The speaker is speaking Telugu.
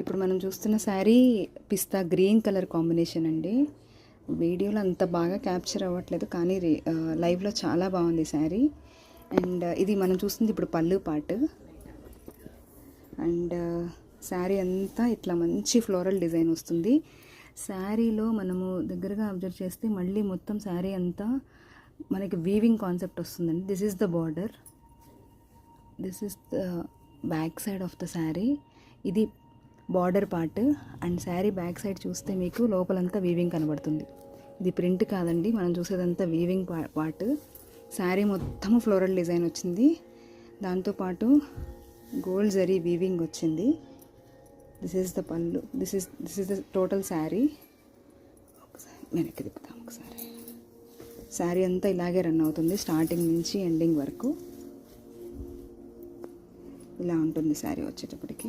ఇప్పుడు మనం చూస్తున్న శారీ పిస్తా గ్రీన్ కలర్ కాంబినేషన్ అండి. వీడియోలో అంత బాగా క్యాప్చర్ అవ్వట్లేదు, కానీ లైవ్లో చాలా బాగుంది శారీ. అండ్ ఇది మనం చూస్తుంది ఇప్పుడు పళ్ళు పార్ట్. అండ్ శారీ అంతా ఇట్లా మంచి ఫ్లోరల్ డిజైన్ వస్తుంది. శారీలో మనము దగ్గరగా అబ్జర్వ్ చేస్తే మళ్ళీ మొత్తం శారీ అంతా మనకి వీవింగ్ కాన్సెప్ట్ వస్తుందండి. This is the border, this is the back side of the sari. ఇది border part. And sari back side చూస్తే మీకు లోపలంతా వీవింగ్ కనబడుతుంది. ఇది ప్రింట్ కాదండి, మనం చూసేదంతా వీవింగ్ పార్ట్. శారీ మొత్తము ఫ్లోరల్ డిజైన్ వచ్చింది, దాంతోపాటు గోల్డ్ జరీ వీవింగ్ వచ్చింది. దిస్ ఈజ్ ద పళ్ళు, this is the total sari. ఒకసారి వెనక్కి తిప్పుతాం ఒకసారి. శారీ అంతా ఇలాగే రన్ అవుతుంది స్టార్టింగ్ నుంచి ఎండింగ్ వరకు. ఇలా ఉంటుంది శారీ వచ్చేటప్పటికి.